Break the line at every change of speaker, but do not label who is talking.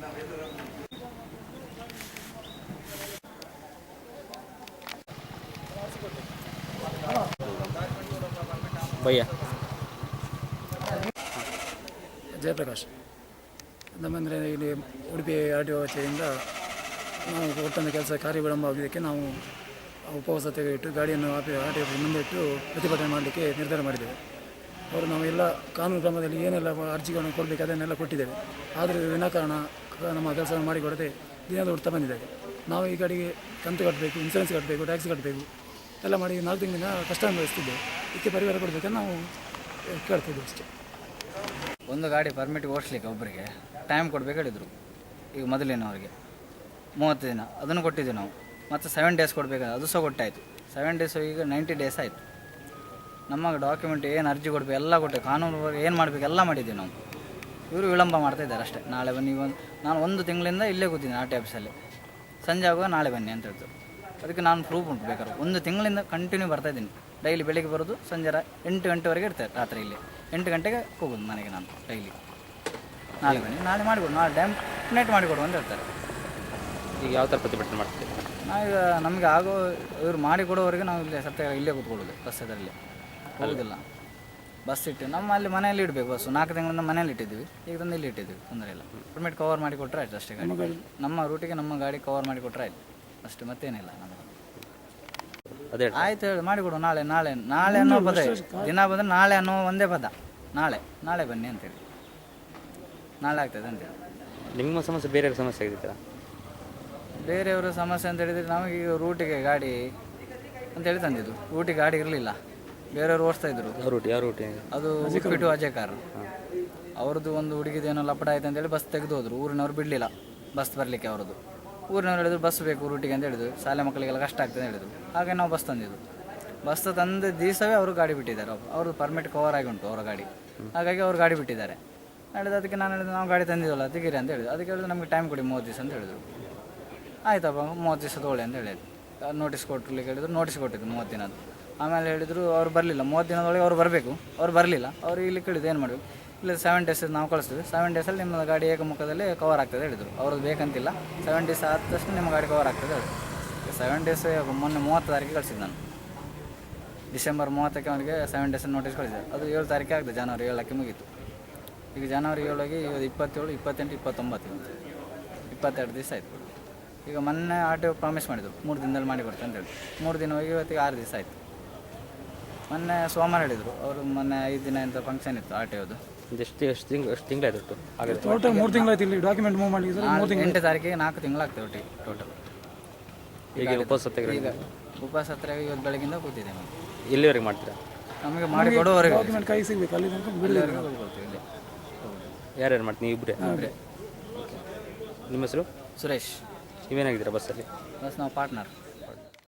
ಭಯ್ಯ
ಜಯಪ್ರಕಾಶ್ ನಮ್ಮಂದರೆ ಇಲ್ಲಿ Udupi R T O ವತಿಯಿಂದ ನಾವು ಕೊಟ್ಟಂಥ ಕೆಲಸ ಕಾರ್ಯ ವಿಳಂಬ ಆಗಿದ್ದಕ್ಕೆ ನಾವು ಉಪವಾಸ ತೆಗೆದಿಟ್ಟು ಗಾಡಿಯನ್ನು ಆರ್ ಟಿ ಒ ಮುಂದೆ ಇಟ್ಟು ಪ್ರತಿಭಟನೆ ಮಾಡಲಿಕ್ಕೆ ನಿರ್ಧಾರ ಮಾಡಿದ್ದೇವೆ. ಅವರು ನಾವೆಲ್ಲ ಕಾನೂನು ಕ್ರಮದಲ್ಲಿ ಏನೆಲ್ಲ ಅರ್ಜಿಗಳನ್ನು ಕೊಡಬೇಕು ಅದನ್ನೆಲ್ಲ ಕೊಟ್ಟಿದ್ದೇವೆ. ಆದರೆ ವಿನಾಕಾರಣ ನಮ್ಮ ಕೆಲಸವನ್ನು ಮಾಡಿಕೊಡದೆ ದಿನದ ಹುಡ್ತಾ ಬಂದಿದ್ದೇವೆ. ನಾವು ಈ ಗಾಡಿಗೆ ಕಂತು ಕಟ್ಟಬೇಕು, ಇನ್ಸೂರೆನ್ಸ್ ಕಟ್ಟಬೇಕು, ಟ್ಯಾಕ್ಸ್ ಕಟ್ಟಬೇಕು ಎಲ್ಲ ಮಾಡಿ 4 ತಿಂಗಳಿಂದ ಕಷ್ಟ ಅನುಭವಿಸ್ತಿದ್ದೇವೆ. ಇದಕ್ಕೆ ಪರಿಹಾರ ಕೊಡಬೇಕಂತ ನಾವು ಕೇಳ್ತಿದ್ದೇವೆ ಅಷ್ಟೇ.
ಒಂದು ಗಾಡಿ ಪರ್ಮಿಟ್ ಓಡಿಸ್ಲಿಕ್ಕೆ ಒಬ್ಬರಿಗೆ ಟೈಮ್ ಕೊಡಬೇಕು ಹೇಳಿದರು. ಈಗ ಮೊದಲಿನವರಿಗೆ 30 ದಿನ ಅದನ್ನು ಕೊಟ್ಟಿದ್ದೀವಿ ನಾವು. ಮತ್ತು 7 ಡೇಸ್ ಕೊಡಬೇಕು, ಅದು ಸಹ ಕೊಟ್ಟಾಯಿತು. 7 ಡೇಸ್ ಈಗ 90 ಡೇಸ್ ಆಯಿತು. ನಮ್ಮ ಡಾಕ್ಯುಮೆಂಟ್ ಏನು ಅರ್ಜಿ ಕೊಡಬೇಕು ಎಲ್ಲ ಕೊಟ್ಟೆ, ಕಾನೂನು ಏನು ಮಾಡಬೇಕು ಎಲ್ಲ ಮಾಡಿದ್ದೀವಿ ನಾವು. ಇವರು ವಿಳಂಬ ಮಾಡ್ತಾಯಿದ್ದಾರೆ ಅಷ್ಟೇ. ನಾಳೆ ಬನ್ನಿ, ನಾನು 1 ತಿಂಗಳಿಂದ ಇಲ್ಲೇ ಕೂತಿದ್ದೀನಿ ಆರ್ ಟಿ ಆಫೀಸಲ್ಲಿ. ಸಂಜೆ ಆಗುವಾಗ ನಾಳೆ ಬನ್ನಿ ಅಂತ ಹೇಳ್ತಾರೆ. ಅದಕ್ಕೆ ನಾನು ಪ್ರೂಫ್ ಉಂಟು ಬೇಕಾದ್ರೆ. 1 ತಿಂಗಳಿಂದ ಕಂಟಿನ್ಯೂ ಬರ್ತಾಯಿದ್ದೀನಿ. ಡೈಲಿ ಬೆಳಿಗ್ಗೆ ಬರೋದು ಸಂಜೆ 8 ಗಂಟೆವರೆಗೆ ಇರ್ತಾರೆ. ರಾತ್ರಿ ಇಲ್ಲಿ 8 ಗಂಟೆಗೆ ಹೋಗೋದು ಮನೆಗೆ ನಾನು ಡೈಲಿ. ನಾಳೆ ಬನ್ನಿ, ನಾಳೆ ಮಾಡಿಕೊಡು, ನಾಳೆ ಡ್ಯಾಮ್ ನೈಟ್ ಮಾಡಿಕೊಡು ಅಂತ ಹೇಳ್ತಾರೆ.
ಈಗ ಯಾವ ಥರ ಪ್ರತಿಭಟನೆ ಮಾಡ್ತೀವಿ?
ನಾವೀಗ ನಮಗೆ ಆಗೋ ಇವ್ರು ಮಾಡಿಕೊಡೋವರೆಗೆ ನಾವು ಇಲ್ಲೇ ಇಲ್ಲೇ ಕೂತ್ಕೊಳ್ಳೋದು. ಬಸ್ ಇದರಲ್ಲಿ ಹೋಗೋದಿಲ್ಲ. ಬಸ್ ಇಟ್ಟು ನಮ್ಮ ಅಲ್ಲಿ ಮನೆಯಲ್ಲಿ ಇಡಬೇಕು. ಬಸ್ಸು 4 ತಿಂಗಳಿಂದ ಮನೇಲಿ ಇಟ್ಟಿದ್ದೀವಿ. ಈಗ ತಂದು ಇಲ್ಲಿ ಇಟ್ಟಿದ್ದೀವಿ, ತೊಂದರೆ ಇಲ್ಲ. ಪರ್ಮಿಟ್ ಕವರ್ ಮಾಡಿ ಕೊಟ್ಟರೆ ಆಯ್ತು ಅಷ್ಟೇ. ಗಾಡಿ ನಮ್ಮ ರೂಟಿಗೆ ನಮ್ಮ ಗಾಡಿ ಕವರ್ ಮಾಡಿ ಕೊಟ್ಟರೆ ಆಯ್ತು ಅಷ್ಟೇ, ಮತ್ತೇನಿಲ್ಲ ನಮಗೆ.
ಅದೇ
ಆಯ್ತು ಹೇಳಿ ಮಾಡಿಕೊಡು. ನಾಳೆ ನಾಳೆ ನಾಳೆ ಅನ್ನೋ ಪದ ದಿನ ಬಂದರೆ ನಾಳೆ ಅನ್ನೋ ಒಂದೇ ಪದ. ನಾಳೆ ಬನ್ನಿ ಅಂತೇಳಿ, ನಾಳೆ ಆಗ್ತದೆ ಅಂತೇಳಿ.
ನಿಮ್ಮ ಸಮಸ್ಯೆ ಬೇರೆಯವ್ರ ಸಮಸ್ಯೆ ಆಗಿದ್ದೀರಾ?
ಬೇರೆಯವರ ಸಮಸ್ಯೆ ಅಂತ ಹೇಳಿದರೆ ನಮಗೆ ಈಗ ರೂಟಿಗೆ ಗಾಡಿ ಅಂತೇಳಿ ತಂದಿದ್ದು. ರೂಟಿಗೆ ಗಾಡಿ ಇರಲಿಲ್ಲ, ಬೇರೆಯವರು ಓಡಿಸ್ತಾಯಿದ್ರು.
ಯಾವ ರೂಟಿ?
ಅದು ಉಪ್ಪಿಟ್ಟು ಅಜಯ್ ಕಾರ್. ಅವ್ರದ್ದು ಒಂದು ಹುಡುಗಿದೇನೋ ಲಪಡ ಆಯ್ತು ಅಂತೇಳಿ ಬಸ್ ತೆಗೆದು ಹೋದ್ರು. ಊರಿನವ್ರು ಬಿಡಲಿಲ್ಲ ಬಸ್ ಬರಲಿಕ್ಕೆ. ಅವ್ರದ್ದು ಊರಿನವ್ರು ಹೇಳಿದ್ರು ಬಸ್ ಬೇಕು ರೂಟಿಗೆ ಅಂತ ಹೇಳಿದ್ರು. ಶಾಲೆ ಮಕ್ಕಳಿಗೆಲ್ಲ ಕಷ್ಟ ಆಗ್ತದೆ ಹೇಳಿದ್ರು. ಹಾಗೆ ನಾವು ಬಸ್ ತಂದಿದ್ದು. ಬಸ್ ತಂದ ದಿವಸವೇ ಅವರು ಗಾಡಿ ಬಿಟ್ಟಿದ್ದಾರೆ. ಅವ್ರದ್ದು ಪರ್ಮಿಟ್ ಕವರ್ ಆಗಿ ಉಂಟು ಅವರ ಗಾಡಿ. ಹಾಗಾಗಿ ಅವ್ರು ಗಾಡಿ ಬಿಟ್ಟಿದ್ದಾರೆ. ಹೇಳಿದ್ರು ಅದಕ್ಕೆ ನಾನು ಹೇಳಿದ್ರು ನಾವು ಗಾಡಿ ತಂದಿದ್ದಲ್ಲ ತೆಗೀರಿ ಅಂತ ಹೇಳಿದ್ರು. ಅದಕ್ಕೆ ಹೇಳಿದ್ರು ನಮಗೆ ಟೈಮ್ ಕೊಡಿ 30 ದಿವಸ ಅಂತ ಹೇಳಿದ್ರು. ಆಯ್ತಪ್ಪ 30 ದಿವಸ ತೊಗೊಳ್ಳಿ ಅಂತ ಹೇಳಿದ್ರು. ನೋಟಿಸ್ ಕೊಟ್ಟಲಿಕ್ಕೆ ಹೇಳಿದ್ರು. ನೋಟಿಸ್ ಕೊಟ್ಟಿದ್ದು 30 ದಿನದ್ದು. ಆಮೇಲೆ ಹೇಳಿದರು ಅವ್ರು ಬರಲಿಲ್ಲ, 30 ದಿನದೊಳಗೆ ಅವ್ರು ಬರಬೇಕು. ಅವ್ರು ಬರಲಿಲ್ಲ. ಅವ್ರು ಇಲ್ಲಿ ಕೇಳಿದ್ರು ಏನು ಮಾಡಬೇಕು. ಇಲ್ಲ 7 ಡೇಸ್ ನಾವು ಕಳಿಸ್ತೀವಿ, 7 ಡೇಸಲ್ಲಿ ನಿಮ್ಮ ಗಾಡಿ ಏಕಮುಖದಲ್ಲಿ ಕವರ್ ಆಗ್ತದೆ ಹೇಳಿದರು. ಅವ್ರದ್ದು ಬೇಕಂತಿಲ್ಲ, 7 ಡೇಸ್ ಆದ ತಕ್ಷಣ ನಿಮ್ಮ ಗಾಡಿ ಕವರ್ ಆಗ್ತದೆ ಹೇಳಿದ್ರು. 7 ಡೇಸ್ ಮೊನ್ನೆ 30 ತಾರೀಕಿಗೆ ಕಳಿಸಿದ್ದು ನಾನು. ಡಿಸೆಂಬರ್ 30ಕ್ಕೆ ಅವನಿಗೆ 7 ಡೇಸ್ ನೋಟಿಸ್ ಕಳಿಸಿದೆ. ಅದು 7 ತಾರೀಕಿಗೆ ಆಗ್ತದೆ, ಜನವರಿ 7ಕ್ಕೆ ಮುಗೀತು. ಈಗ ಜನವರಿ 7ಗೆ 27, 28, 29, 22 ದಿವಸ ಆಯಿತು. ಈಗ ಮೊನ್ನೆ ಆರ್ ಟಿ ಒ ಪ್ರಾಮಿಸ್ ಮಾಡಿದರು 3 ದಿನದಲ್ಲಿ ಮಾಡಿಕೊಡ್ತಾರೆ ಅಂತ ಹೇಳಿ. 3 ದಿನ ಹೋಗಿ ಇವತ್ತಿಗೆ 6 ದಿವಸ ಆಯಿತು. ಮೊನ್ನೆ ಸೋಮವಾರ ಹೇಳಿದರು ಅವರು. ಮೊನ್ನೆ 5 ದಿನ ಅಂತ ಫಂಕ್ಷನ್ ಇತ್ತು ಆರ್ ಟಿ ಒದು.
ಎಷ್ಟು ತಿಂಗಳಾಯ್ತು?
ಟೋಟಲ್ 3 ತಿಂಗಳಾಯ್ತು. ಇಲ್ಲಿ ಡಾಕ್ಯುಮೆಂಟ್ ಮೂವ್ ಮಾಡಿ
8 ತಾರೀಕಿಗೆ 4 ತಿಂಗಳಾಗ್ತದೆ ಒಟ್ಟಿಗೆ ಟೋಟಲ್.
ಈಗ ಉಪವಾಸ
ಈಗ ಉಪವಾಸ ಹತ್ತಿರ ಇವತ್ತು ಬೆಳಗಿಂದ ಕೂತಿದ್ದೆ ನಾನು.
ಎಲ್ಲಿವರೆಗೆ ಮಾಡ್ತೀರಾ?
ನಮಗೆ ಮಾಡಿ ಕೊಡೋವರೆಗೆ
ಡಾಕ್ಯುಮೆಂಟ್ ಕೈ ಸಿಗಬೇಕು. ಅಲ್ಲಿ ತನಕ
ಇಲ್ಲಿವರೆಗೆ ಕೊಡ್ತೀವಿ. ಇಲ್ಲಿ
ಯಾರ್ಯಾರು ಮಾಡ್ತೀನಿ? ನೀವು ಇಬ್ಬರೇ?
ಇಬ್ಬರೇ.
ನಿಮ್ಮ ಹೆಸರು?
ಸುರೇಶ್.
ನೀವೇನಾಗಿದ್ದೀರಾ ಬಸ್ಸಲ್ಲಿ?
ಬಸ್ ನಾವು ಪಾರ್ಟ್ನರ್.